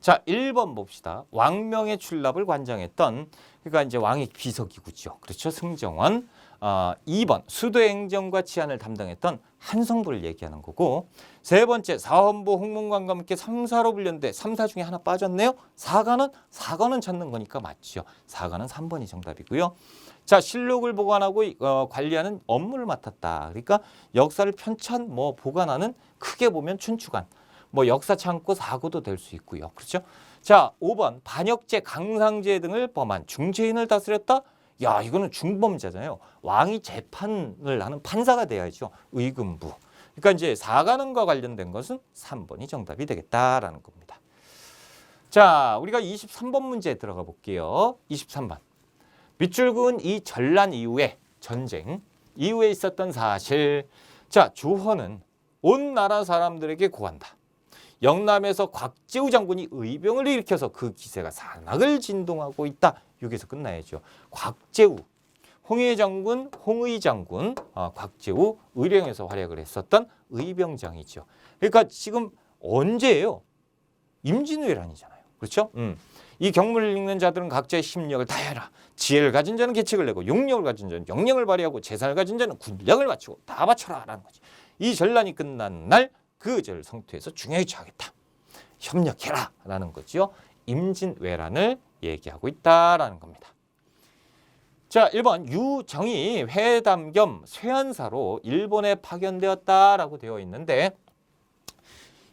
A: 자, 1번 봅시다. 왕명의 출납을 관장했던, 그러니까 이제 왕의 비서기구죠. 그렇죠? 승정원. 2번 수도 행정과 치안을 담당했던 한성부를 얘기하는 거고, 세 번째 사헌부 홍문관과 함께 3사로 분렸는데 3사 중에 하나 빠졌네요. 사관은 찾는 거니까 맞죠. 사관은 3번이 정답이고요. 자, 실록을 보관하고 관리하는 업무를 맡았다. 그러니까 역사를 편찬 보관하는, 크게 보면 춘추관, 역사 창고 사고도 될 수 있고요. 그렇죠? 자, 5번 반역죄, 강상죄 등을 범한 중죄인을 다스렸다. 야, 이거는 중범죄잖아요. 왕이 재판을 하는 판사가 돼야죠. 의금부. 그러니까 이제 사관원과 관련된 것은 3번이 정답이 되겠다라는 겁니다. 자, 우리가 23번 문제에 들어가 볼게요. 23번. 밑줄 그은 이 전란 이후에, 전쟁 이후에 있었던 사실. 자, 조헌은 온 나라 사람들에게 고한다. 영남에서 곽재우 장군이 의병을 일으켜서 그 기세가 산악을 진동하고 있다. 여기서 끝나야죠. 곽재우, 홍의 장군, 곽재우, 의령에서 활약을 했었던 의병장이죠. 그러니까 지금 언제예요? 임진왜란이잖아요. 그렇죠? 이 경문을 읽는 자들은 각자의 심력을 다해라. 지혜를 가진 자는 계책을 내고, 용력을 가진 자는 영령을 발휘하고, 재산을 가진 자는 군력을 바치고 다 바쳐라 라는 거지. 이 전란이 끝난 날 그 절을 성토해서 중요히 처하겠다. 협력해라 라는 거죠. 임진왜란을 얘기하고 있다라는 겁니다. 자, 1번 유정이 회담 겸 쇠한사로 일본에 파견되었다라고 되어 있는데,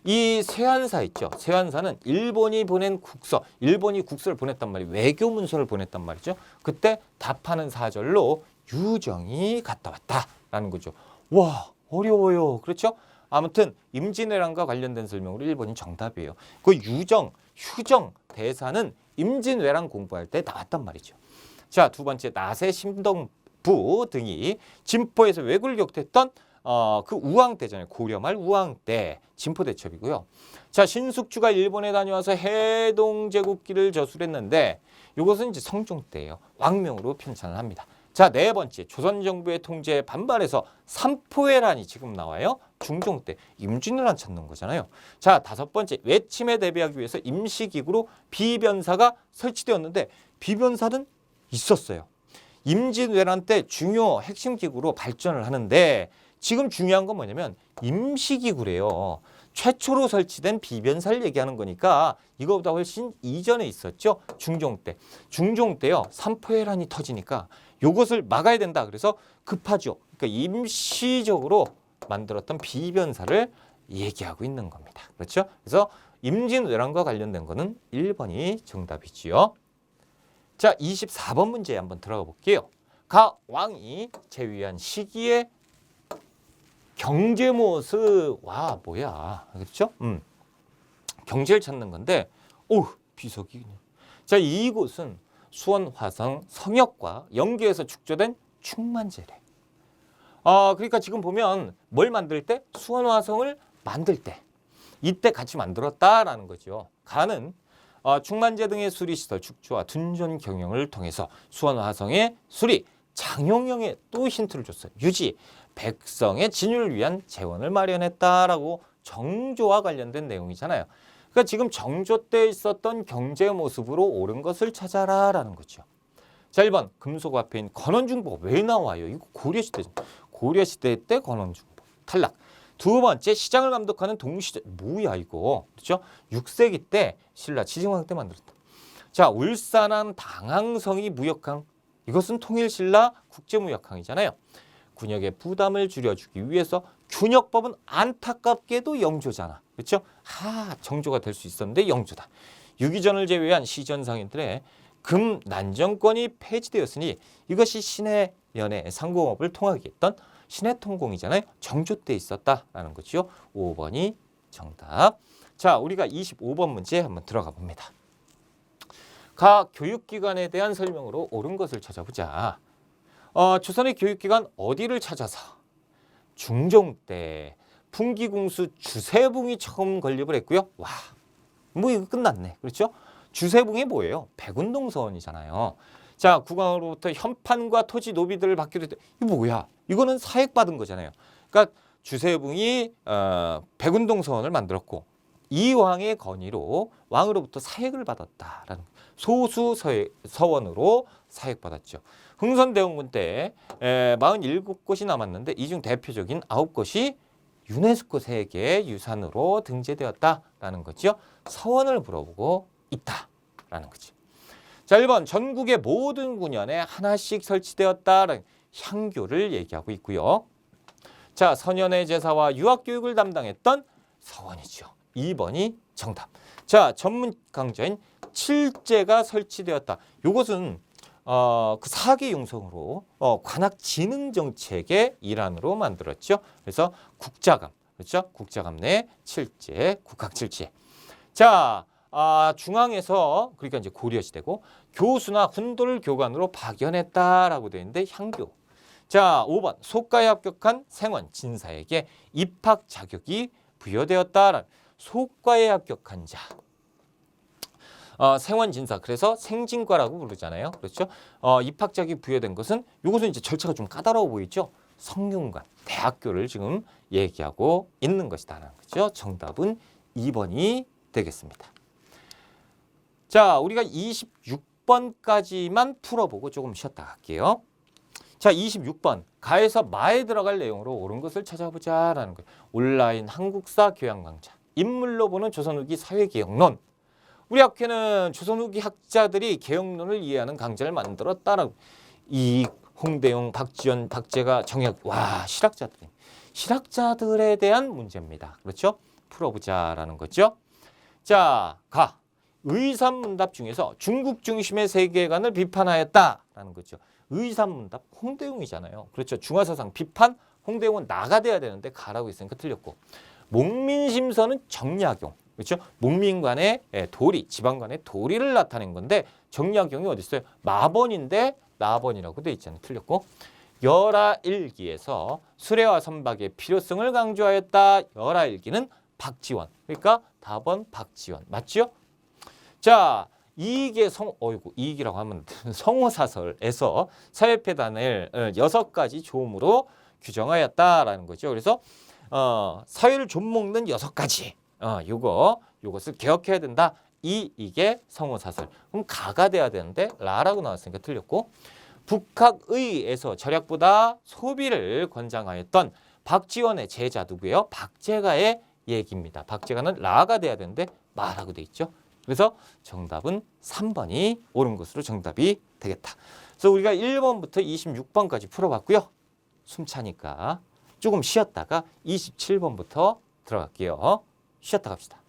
A: 이 쇠한사 있죠. 쇠한사는 일본이 보낸 국서, 일본이 국서를 보냈단 말이에요. 외교 문서를 보냈단 말이죠. 그때 답하는 사절로 유정이 갔다 왔다라는 거죠. 와, 어려워요. 그렇죠? 아무튼 임진왜란과 관련된 설명으로 1번이 정답이에요. 그 휴정 대사는 임진왜란 공부할 때 나왔단 말이죠. 자, 두 번째 나세 심동부 등이 진포에서 왜굴 격퇴했던 그 우왕때잖아요. 고려 말 우왕때 진포대첩이고요. 자, 신숙주가 일본에 다녀와서 해동제국기를 저술했는데 이것은 이제 성종 때예요. 왕명으로 편찬을 합니다. 자, 네 번째 조선정부의 통제에 반발해서 삼포해란이 지금 나와요. 중종 때 임진왜란 찾는 거잖아요. 자, 5번째, 외침에 대비하기 위해서 임시기구로 비변사가 설치되었는데 비변사는 있었어요. 임진왜란 때 중요 핵심 기구로 발전을 하는데 지금 중요한 건 뭐냐면 임시기구래요. 최초로 설치된 비변사를 얘기하는 거니까 이거보다 훨씬 이전에 있었죠. 중종 때. 중종 때요. 삼포해란이 터지니까 이것을 막아야 된다. 그래서 급하죠. 그러니까 임시적으로 만들었던 비변사를 얘기하고 있는 겁니다. 그렇죠? 그래서 임진왜란과 관련된 거는 1번이 정답이지요. 자, 24번 문제 한번 들어가 볼게요. 가 왕이 재위한 시기에 경제 모습, 와 뭐야, 그렇죠? 경제를 찾는 건데, 오 비석이. 자, 이곳은 수원 화성 성역과 연계해서 축조된 충만제래. 그러니까 지금 보면 뭘 만들 때? 수원 화성을 만들 때 이때 같이 만들었다라는 거죠. 가는 충만제 등의 수리시설 축조와 둔전 경영을 통해서 수원 화성의 수리, 장용영에 또 힌트를 줬어요. 유지, 백성의 진유를 위한 재원을 마련했다라고 정조와 관련된 내용이잖아요. 그러니까 지금 정조 때 있었던 경제 모습으로 옳은 것을 찾아라라는 거죠. 자, 1번 금속 화폐인 건원중보가 왜 나와요? 이거 고려시대죠. 고려시대 때 건원중보 탈락. 2번째, 시장을 감독하는 동시대, 뭐야 이거, 그렇죠? 6세기 때 신라 지증왕 때 만들었다. 자, 울산한 당항성이 무역항, 이것은 통일신라 국제무역항이잖아요. 군역의 부담을 줄여주기 위해서 균역법은 안타깝게도 영조잖아. 그렇죠? 정조가 될 수 있었는데 영조다. 유기전을 제외한 시전상인들의 금 난정권이 폐지되었으니 이것이 신의 연의 상공업을 통하게 했던 신해통공이잖아요. 정조 때 있었다라는 거죠. 5번이 정답. 자, 우리가 25번 문제 한번 들어가 봅니다. 가 교육기관에 대한 설명으로 옳은 것을 찾아보자. 조선의 교육기관 어디를 찾아서? 중종 때 풍기궁수 주세붕이 처음 건립을 했고요. 와, 뭐 이거 끝났네. 그렇죠? 주세붕이 뭐예요? 백운동서원이잖아요. 자, 국왕으로부터 현판과 토지 노비들을 받기로 했대. 이거 뭐야? 이거는 사획받은 거잖아요. 그러니까 주세붕이 백운동서원을 만들었고 이왕의 건의로 왕으로부터 사획을 받았다라는 소수 서원으로 사획받았죠. 흥선대원군 때 47곳이 남았는데 이 중 대표적인 9곳이 유네스코 세계 유산으로 등재되었다라는 거죠. 서원을 물어보고 있다라는 거죠. 자, 1번 전국의 모든 군현에 하나씩 설치되었다라는 향교를 얘기하고 있고요. 자, 선현의 제사와 유학교육을 담당했던 서원이죠. 2번이 정답. 자, 전문 강좌인 칠제가 설치되었다. 이것은 그 사기 용성으로 관악진흥 정책의 일환으로 만들었죠. 그래서 국자감, 그렇죠? 국자감 내 칠제, 국학칠제. 자, 중앙에서 그러니까 이제 고려시대고 교수나 훈도를 교관으로 파견했다라고 되어 있는데 향교. 자, 5번 소과에 합격한 생원 진사에게 입학 자격이 부여되었다. 소과에 합격한 자. 생원 진사, 그래서 생진과라고 부르잖아요. 그렇죠? 입학 자격이 부여된 것은 이것은 이제 절차가 좀 까다로워 보이죠. 성균관 대학교를 지금 얘기하고 있는 것이다라는 거죠. 정답은 2번이 되겠습니다. 자, 우리가 26번까지만 풀어보고 조금 쉬었다 갈게요. 자, 26번 가에서 마에 들어갈 내용으로 옳은 것을 찾아보자라는 거예요. 온라인 한국사 교양 강좌, 인물로 보는 조선 후기 사회개혁론. 우리 학회는 조선 후기 학자들이 개혁론을 이해하는 강좌를 만들었다라고. 이 홍대용, 박지원, 박재가, 정혁, 와, 실학자들에 대한 문제입니다. 그렇죠? 풀어보자라는 거죠. 자, 가 의산문답 중에서 중국 중심의 세계관을 비판하였다라는 거죠. 의산문답 홍대용이잖아요. 그렇죠. 중화사상 비판, 홍대용은 나가 돼야 되는데 가라고 했으니까 틀렸고, 목민심서는 정약용, 그렇죠. 목민 간의 도리, 지방 간의 도리를 나타낸 건데 정약용이 어디 있어요? 마번인데 나번이라고 돼 있잖아요. 틀렸고, 열하일기에서 수레와 선박의 필요성을 강조하였다. 열하일기는 박지원, 그러니까 답은 박지원 맞죠? 자, 이익의 이익이라고 하면 성호사설에서 사회폐단을 6가지 조음으로 규정하였다라는 거죠. 그래서 사회를 좀먹는 6가지. 요것을 기억해야 된다. 이게 성호사설. 그럼 가가 돼야 되는데 라라고 나왔으니까 틀렸고, 북학의에서 절약보다 소비를 권장하였던 박지원의 제자 누구예요? 박제가의 얘기입니다. 박제가는 라가 돼야 되는데 마라고 돼 있죠. 그래서 정답은 3번이 옳은 것으로 정답이 되겠다. 그래서 우리가 1번부터 26번까지 풀어봤고요. 숨차니까 조금 쉬었다가 27번부터 들어갈게요. 쉬었다 갑시다.